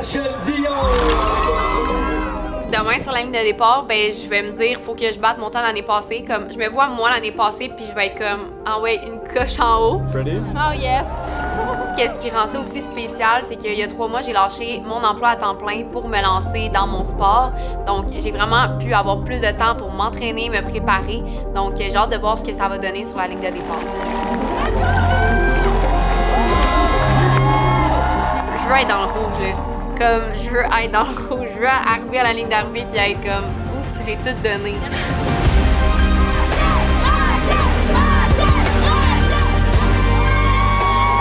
Rachel Dion. Demain, sur la ligne de départ, ben, je vais me dire, faut que je batte mon temps l'année passée. Comme, je me vois, moi, l'année passée, puis je vais être comme, ah ouais, une coche en haut. Ready? Oh yes! Qu'est-ce qui rend ça aussi spécial, c'est qu'il y a 3 mois, j'ai lâché mon emploi à temps plein pour me lancer dans mon sport. Donc, j'ai vraiment pu avoir plus de temps pour m'entraîner, me préparer. Donc, j'ai hâte de voir ce que ça va donner sur la ligne de départ. Je veux être dans le rouge, là. Comme, je veux être dans le rouge. Je veux arriver à la ligne d'arrivée puis être comme, ouf, j'ai tout donné.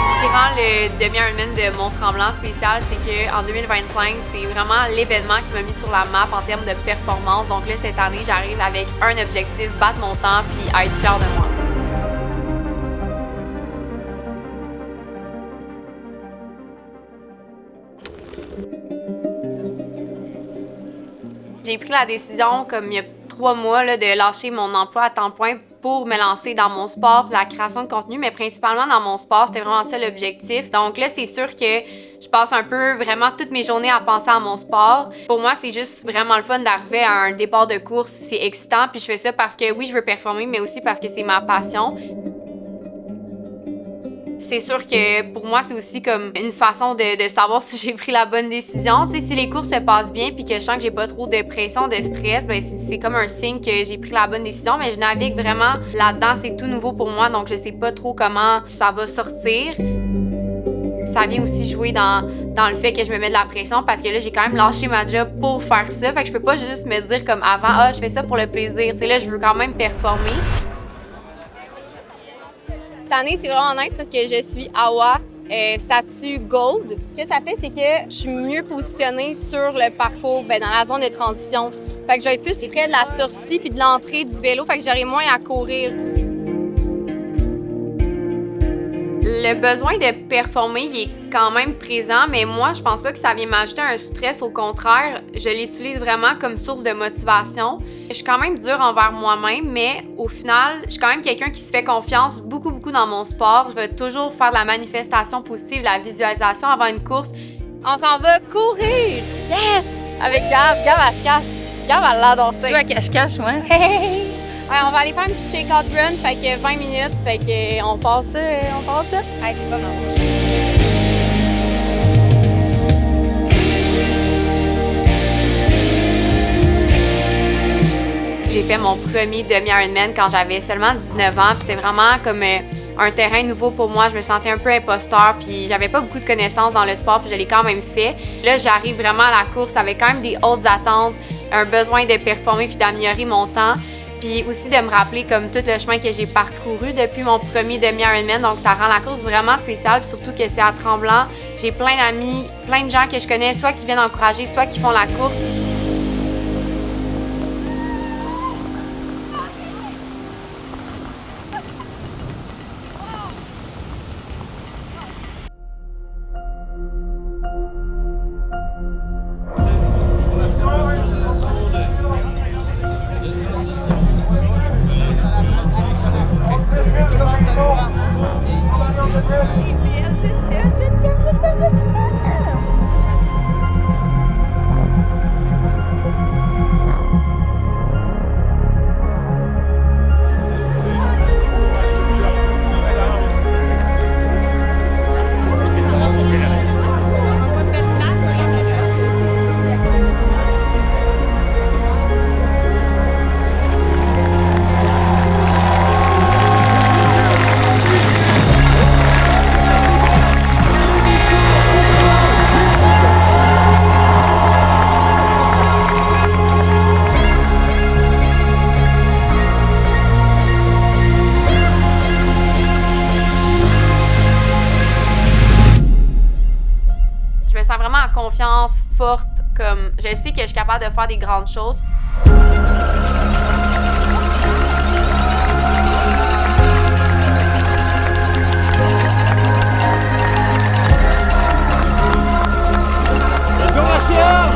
Ce qui rend le demi-Ironman de Mont-Tremblant spécial, c'est qu'en 2025, c'est vraiment l'événement qui m'a mis sur la map en termes de performance. Donc là, cette année, j'arrive avec un objectif, battre mon temps puis être fière de moi. J'ai pris la décision, comme il y a 3 mois, là, de lâcher mon emploi à temps plein pour me lancer dans mon sport, la création de contenu, mais principalement dans mon sport. C'était vraiment ça l'objectif. Donc là, c'est sûr que je passe un peu vraiment toutes mes journées à penser à mon sport. Pour moi, c'est juste vraiment le fun d'arriver à un départ de course. C'est excitant, puis je fais ça parce que oui, je veux performer, mais aussi parce que c'est ma passion. C'est sûr que pour moi, c'est aussi comme une façon de savoir si j'ai pris la bonne décision. Tu sais, si les courses se passent bien puis que je sens que j'ai pas trop de pression, de stress, ben c'est comme un signe que j'ai pris la bonne décision. Mais je navigue vraiment là-dedans, c'est tout nouveau pour moi, donc je sais pas trop comment ça va sortir. Ça vient aussi jouer dans le fait que je me mets de la pression parce que là, j'ai quand même lâché ma job pour faire ça. Fait que je peux pas juste me dire comme avant, ah, je fais ça pour le plaisir. Tu sais, là, je veux quand même performer. Cette année, c'est vraiment nice parce que je suis AWA statut Gold. Ce que ça fait, c'est que je suis mieux positionnée sur le parcours, dans la zone de transition. Fait que je vais être plus près de la sortie puis de l'entrée du vélo, fait que j'aurai moins à courir. Le besoin de performer, il est quand même présent, mais moi, je pense pas que ça vient m'ajouter un stress. Au contraire, je l'utilise vraiment comme source de motivation. Je suis quand même dure envers moi-même, mais au final, je suis quand même quelqu'un qui se fait confiance beaucoup dans mon sport. Je vais toujours faire de la manifestation positive, de la visualisation avant une course. On s'en va courir! Yes! Avec Gab. Gab, elle se cache. Gab, elle l'adore ça. Je joue à cache-cache, moi. Hey! Ouais, on va aller faire une petite shake-out run, fait que 20 minutes, fait que on passe ça. Hey, c'est pas mal. J'ai fait mon premier demi-Ironman quand j'avais seulement 19 ans, puis c'est vraiment comme un terrain nouveau pour moi. Je me sentais un peu imposteur, puis j'avais pas beaucoup de connaissances dans le sport, puis je l'ai quand même fait. Là, j'arrive vraiment à la course avec quand même des hautes attentes, un besoin de performer puis d'améliorer mon temps. Puis aussi de me rappeler comme tout le chemin que j'ai parcouru depuis mon premier demi-Ironman. Donc ça rend la course vraiment spéciale. Puis surtout que c'est à Tremblant. J'ai plein d'amis, plein de gens que je connais, soit qui viennent encourager, soit qui font la course. Je me sens vraiment en confiance forte, comme je sais que je suis capable de faire des grandes choses. Let's go, Rachel!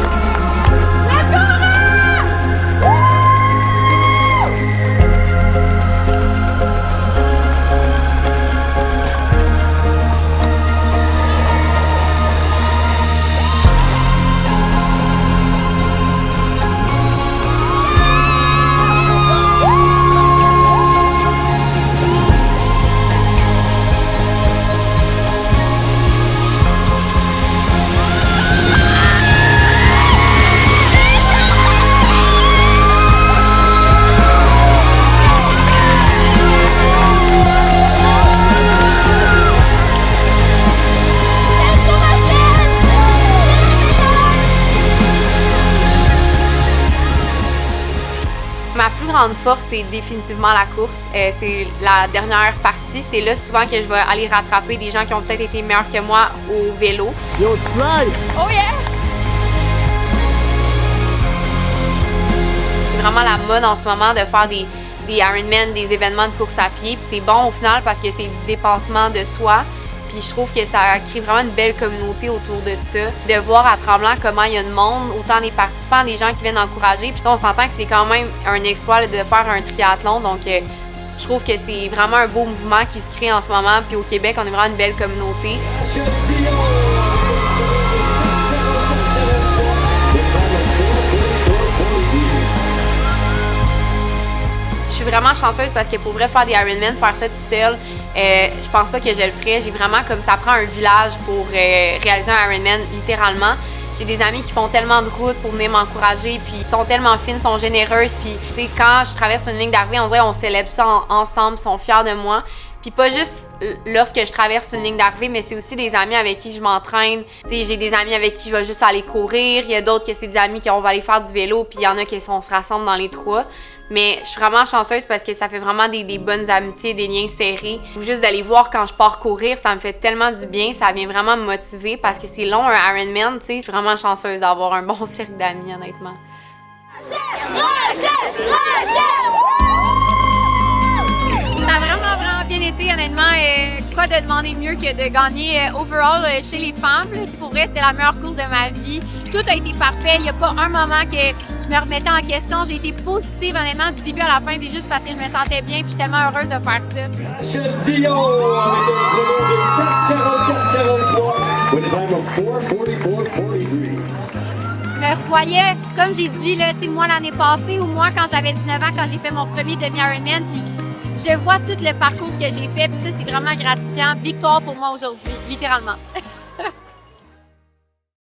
grande force, c'est définitivement la course. C'est la dernière partie. C'est là souvent que je vais aller rattraper des gens qui ont peut-être été meilleurs que moi au vélo. Yo, tu fly! Oh yeah! C'est vraiment la mode en ce moment de faire des Ironman, des événements de course à pied. Puis c'est bon au final parce que c'est du dépassement de soi. Puis je trouve que ça crée vraiment une belle communauté autour de ça. De voir à Tremblant comment il y a de monde, autant des participants, des gens qui viennent encourager. Puis on s'entend que c'est quand même un exploit de faire un triathlon. Donc je trouve que c'est vraiment un beau mouvement qui se crée en ce moment. Puis au Québec, on est vraiment une belle communauté. Je suis vraiment chanceuse parce que pour vrai, faire des Ironman, faire ça tout seul, je pense pas que je le ferais. J'ai vraiment comme ça prend un village pour réaliser un Ironman, littéralement. J'ai des amis qui font tellement de routes pour venir m'encourager, puis ils sont tellement fines, sont généreuses, puis tu sais, quand je traverse une ligne d'arrivée, on dirait on célèbre ça ensemble, ils sont fiers de moi. Puis pas juste lorsque je traverse une ligne d'arrivée, mais c'est aussi des amis avec qui je m'entraîne. Tu sais, j'ai des amis avec qui je vais juste aller courir. Il y a d'autres que c'est des amis qui on va aller faire du vélo, puis il y en a qui on se rassemble dans les trois. Mais je suis vraiment chanceuse parce que ça fait vraiment des bonnes amitiés, des liens serrés. Juste d'aller voir quand je pars courir, ça me fait tellement du bien. Ça vient vraiment me motiver parce que c'est long, un Ironman, tu sais. Je suis vraiment chanceuse d'avoir un bon cercle d'amis, honnêtement. Ça a vraiment bien été, honnêtement. Quoi de demander mieux que de gagner overall chez les femmes. Là. Pour vrai, c'était la meilleure course de ma vie. Tout a été parfait. Il n'y a pas un moment que je me remettais en question. J'ai été positive, honnêtement, du début à la fin. C'est juste parce que je me sentais bien et je suis tellement heureuse de faire ça. Rachel Dion avec un chrono de 4:44:43 with a time of 4:44:43. Je me revoyais, comme j'ai dit, là, moi l'année passée ou moi quand j'avais 19 ans, quand j'ai fait mon premier demi-Ironman, puis je vois tout le parcours que j'ai fait, puis ça, c'est vraiment gratifiant. Victoire pour moi aujourd'hui, littéralement.